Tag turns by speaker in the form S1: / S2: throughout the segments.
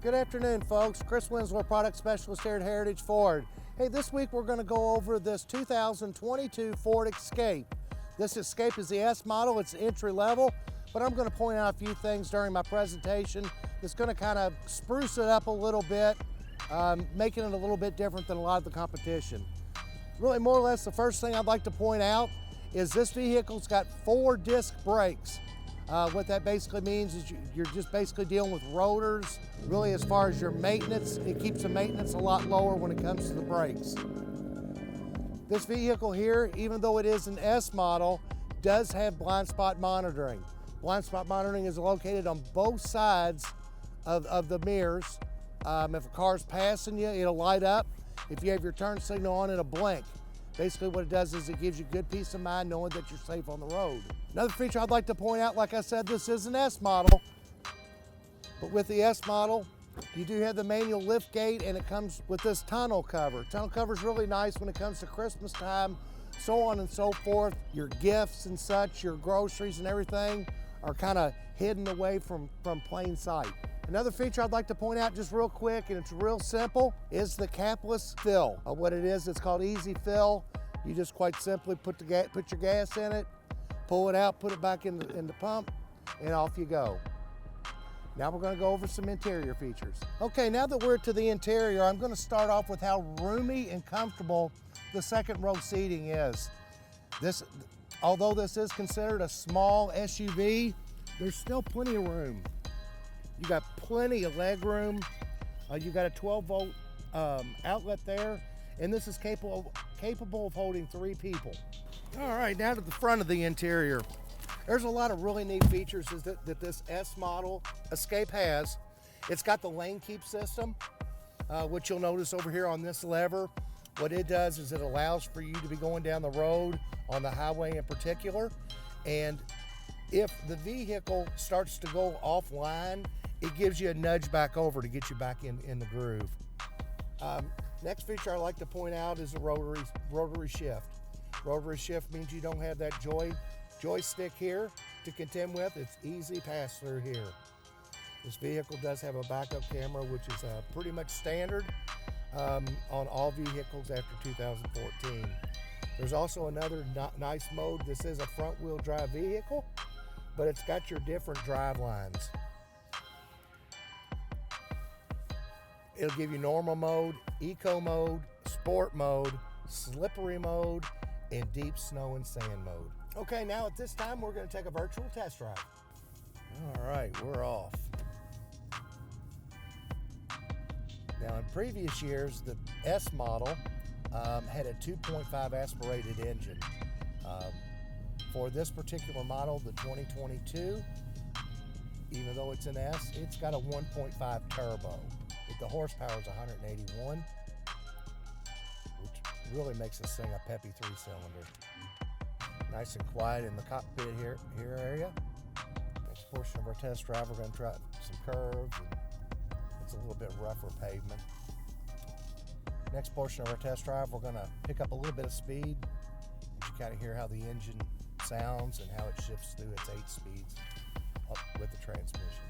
S1: Good afternoon, folks. Chris Winslow, product specialist here at Heritage Ford. Hey, this week we're going to go over this 2022 Ford Escape. This Escape is the S model, it's entry level, but I'm going to point out a few things during my presentation that's going to kind of spruce it up a little bit, making it a little bit different than a lot of the competition. Really, more or less, the first thing I'd like to point out is this vehicle's got 4 disc brakes. What that basically means is you're just basically dealing with rotors. Really, as far as your maintenance, it keeps the maintenance a lot lower when it comes to the brakes. This vehicle here, even though it is an S model, does have blind spot monitoring. Blind spot monitoring is located on both sides of the mirrors. If a car's passing you, it'll light up. If you have your turn signal on, it'll blink. Basically what it does is it gives you good peace of mind knowing that you're safe on the road. Another feature I'd like to point out, like I said, this is an S model, but with the S model, you do have the manual lift gate and it comes with this tonneau cover. Tonneau cover is really nice when it comes to Christmas time, so on and so forth. Your gifts and such, your groceries and everything are kind of hidden away from plain sight. Another feature I'd like to point out just real quick, and it's real simple, is the capless fill. What it is, it's called Easy Fill. You just quite simply put your gas in it, pull it out, put it back in the pump, and off you go. Now we're gonna go over some interior features. Okay, now that we're to the interior, I'm gonna start off with how roomy and comfortable the second row seating is. Although this is considered a small SUV, there's still plenty of room. You got plenty of leg room. You got a 12-volt outlet there, and this is capable of holding 3 people. All right, now to the front of the interior. There's a lot of really neat features that this S model Escape has. It's got the lane keep system, which you'll notice over here on this lever. What it does is it allows for you to be going down the road on the highway in particular, and if the vehicle starts to go offline, it gives you a nudge back over to get you back in the groove. Next feature I like to point out is the rotary shift. Rotary shift means you don't have that joystick here to contend with. It's easy pass through here. This vehicle does have a backup camera, which is pretty much standard on all vehicles after 2014. There's also another nice mode. This is a front wheel drive vehicle, but it's got your different drive lines. It'll give you normal mode, eco mode, sport mode, slippery mode, and deep snow and sand mode. Okay, now at this time, we're gonna take a virtual test drive. All right, we're off. Now in previous years, the S model had a 2.5 aspirated engine. For this particular model, the 2022, even though it's an S, it's got a 1.5 turbo. The horsepower is 181, which really makes this thing a peppy 3-cylinder. Nice and quiet in the cockpit here area. Next portion of our test drive, we're going to try some curves, and it's a little bit rougher pavement. Next portion of our test drive, we're going to pick up a little bit of speed. You kind of hear how the engine sounds and how it shifts through its 8 speeds up with the transmission.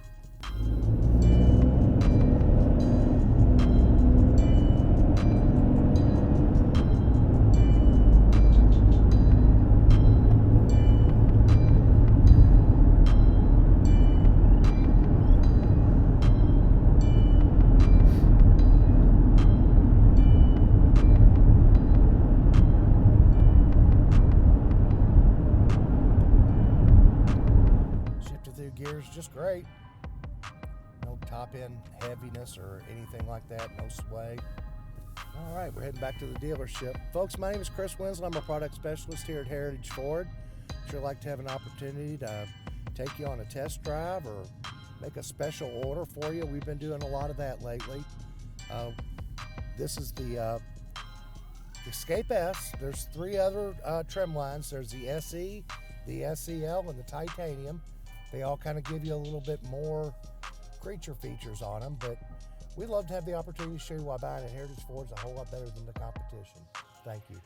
S1: Gears just great. No top end heaviness or anything like that, no sway. All right, we're heading back to the dealership. Folks, my name is Chris Winslow. I'm a product specialist here at Heritage Ford. Sure like to have an opportunity to take you on a test drive or make a special order for you. We've been doing a lot of that lately. This is the Escape S. There's 3 other trim lines. There's the SE, the SEL, and the Titanium. They all kind of give you a little bit more creature features on them, but we'd love to have the opportunity to show you why buying at Heritage Ford is a whole lot better than the competition. Thank you.